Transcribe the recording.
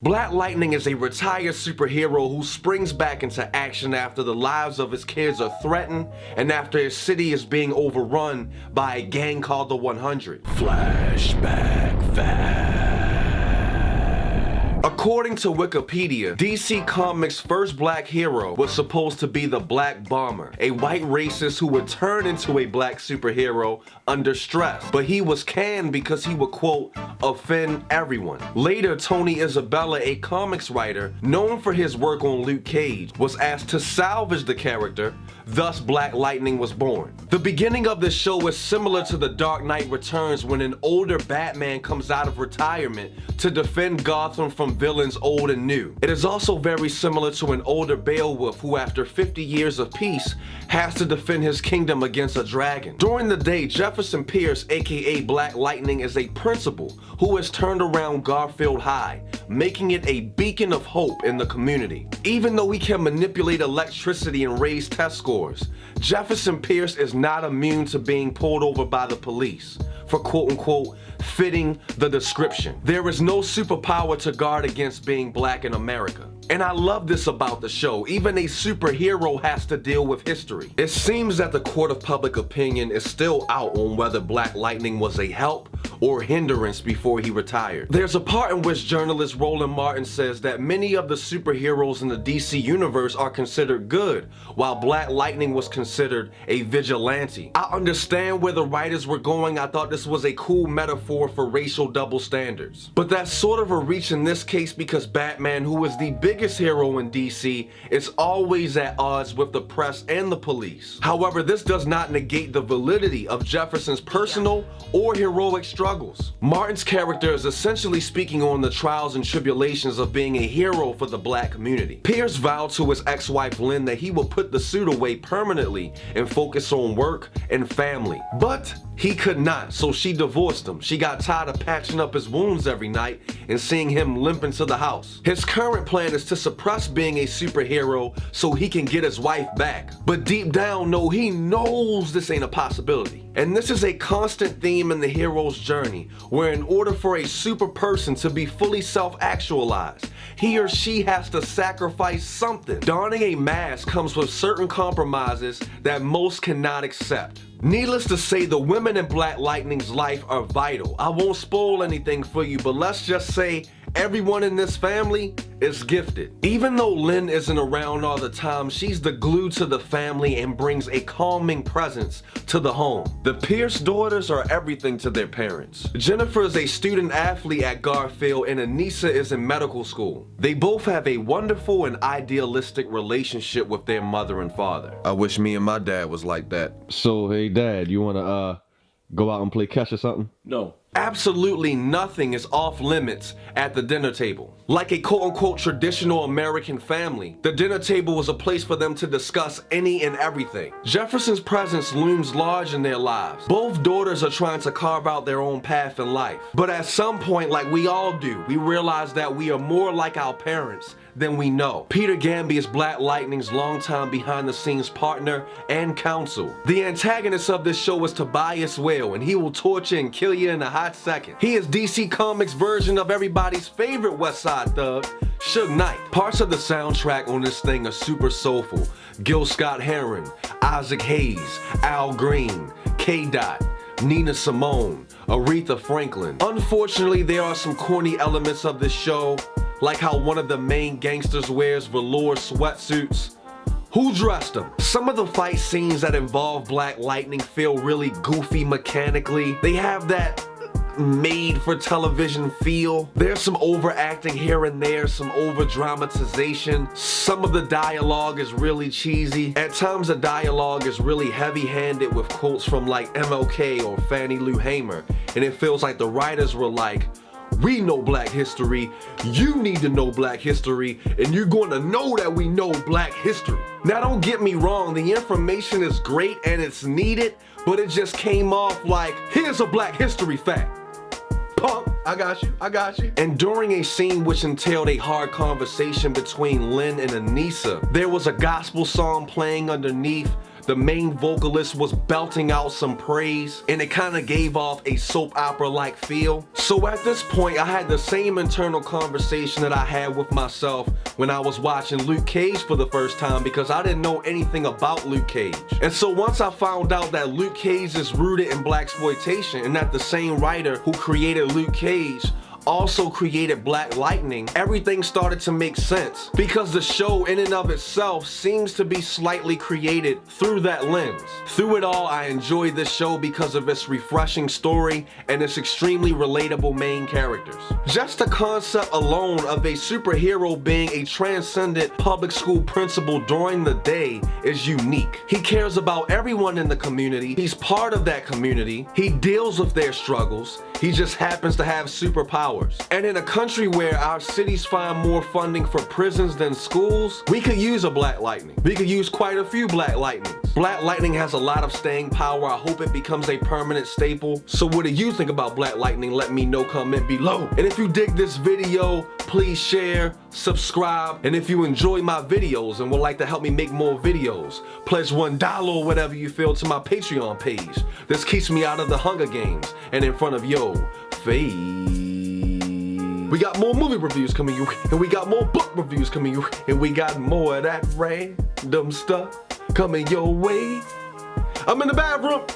Black Lightning is a retired superhero who springs back into action after the lives of his kids are threatened and after his city is being overrun by a gang called the 100. Flashback fact. According to Wikipedia, DC Comics' first black hero was supposed to be the Black Bomber, a white racist who would turn into a black superhero under stress, but he was canned because he would, quote, offend everyone. Later, Tony Isabella, a comics writer known for his work on Luke Cage, was asked to salvage the character, thus Black Lightning was born. The beginning of this show is similar to The Dark Knight Returns when an older Batman comes out of retirement to defend Gotham from villains old and new. It is also very similar to an older Beowulf who, after 50 years of peace, has to defend his kingdom against a dragon. During the day, Jefferson Pierce, aka Black Lightning, is a principal who has turned around Garfield High, making it a beacon of hope in the community. Even though he can manipulate electricity and raise test scores, Jefferson Pierce is not immune to being pulled over by the police for, quote unquote, fitting the description. There is no superpower to guard against being black in America. And I love this about the show. Even a superhero has to deal with history. It seems that the court of public opinion is still out on whether Black Lightning was a help or hindrance before he retired. There's a part in which journalist Roland Martin says that many of the superheroes in the DC universe are considered good, while Black Lightning was considered a vigilante. I understand where the writers were going. I thought this was a cool metaphor for racial double standards. But that's sort of a reach in this case because Batman, who is the biggest hero in DC, is always at odds with the press and the police. However, this does not negate the validity of Jefferson's personal or heroic struggles. Martin's character is essentially speaking on the trials and tribulations of being a hero for the black community. Pierce vowed to his ex-wife Lynn that he would put the suit away permanently and focus on work and family. But he could not, so she divorced him. She got tired of patching up his wounds every night and seeing him limp into the house. His current plan is to suppress being a superhero so he can get his wife back. But deep down, no, he knows this ain't a possibility. And this is a constant theme in the hero's journey, where in order for a super person to be fully self-actualized, he or she has to sacrifice something. Donning a mask comes with certain compromises that most cannot accept. Needless to say, the women in Black Lightning's life are vital. I won't spoil anything for you, but let's just say everyone in this family is gifted. Even though Lynn isn't around all the time, she's the glue to the family and brings a calming presence to the home. The Pierce daughters are everything to their parents. Jennifer is a student athlete at Garfield and Anissa is in medical school. They both have a wonderful and idealistic relationship with their mother and father. I wish me and my dad was like that. So, hey dad, you wanna go out and play catch or something? No. Absolutely nothing is off limits at the dinner table. Like a quote-unquote traditional American family, the dinner table was a place for them to discuss any and everything. Jefferson's presence looms large in their lives. Both daughters are trying to carve out their own path in life. But at some point, like we all do, we realize that we are more like our parents than we know. Peter Gamby is Black Lightning's longtime behind-the-scenes partner and counsel. The antagonist of this show is Tobias Whale, and he will torture and kill you in a hot second. He is DC Comics' version of everybody's favorite West Side thug, Suge Knight. Parts of the soundtrack on this thing are super soulful. Gil Scott-Heron, Isaac Hayes, Al Green, K-Dot, Nina Simone, Aretha Franklin. Unfortunately, there are some corny elements of this show, like how one of the main gangsters wears velour sweatsuits. Who dressed them? Some of the fight scenes that involve Black Lightning feel really goofy mechanically. They have that made for television feel. There's some overacting here and there, some over dramatization. Some of the dialogue is really cheesy. At times the dialogue is really heavy-handed with quotes from like MLK or Fannie Lou Hamer, and it feels like the writers were like, we know black history, you need to know black history, and you're going to know that we know black history. Now don't get me wrong, the information is great and it's needed, but it just came off like, here's a black history fact. Punk, I got you. And during a scene which entailed a hard conversation between Lynn and Anissa, there was a gospel song playing underneath. the main vocalist was belting out some praise, and it kind of gave off a soap opera-like feel. So at this point, I had the same internal conversation that I had with myself when I was watching Luke Cage for the first time, because I didn't know anything about Luke Cage. And so once I found out that Luke Cage is rooted in blaxploitation, and that the same writer who created Luke Cage also created Black Lightning, everything started to make sense, because the show in and of itself seems to be slightly created through that lens. Through it all, I enjoyed this show because of its refreshing story and its extremely relatable main characters. Just the concept alone of a superhero being a transcendent public school principal during the day is unique. He cares about everyone in the community, he's part of that community, he deals with their struggles, he just happens to have superpowers. And in a country where our cities find more funding for prisons than schools, we could use a Black Lightning. We could use quite a few Black Lightnings. Black Lightning has a lot of staying power. I hope it becomes a permanent staple. So what do you think about Black Lightning? Let me know, comment below. And if you dig this video, please share, subscribe, and if you enjoy my videos and would like to help me make more videos, pledge $1 or whatever you feel to my Patreon page. This keeps me out of the Hunger Games and in front of your face. We got more movie reviews coming your way, and we got more book reviews coming your way, and we got more of that random stuff coming your way. I'm in the bathroom.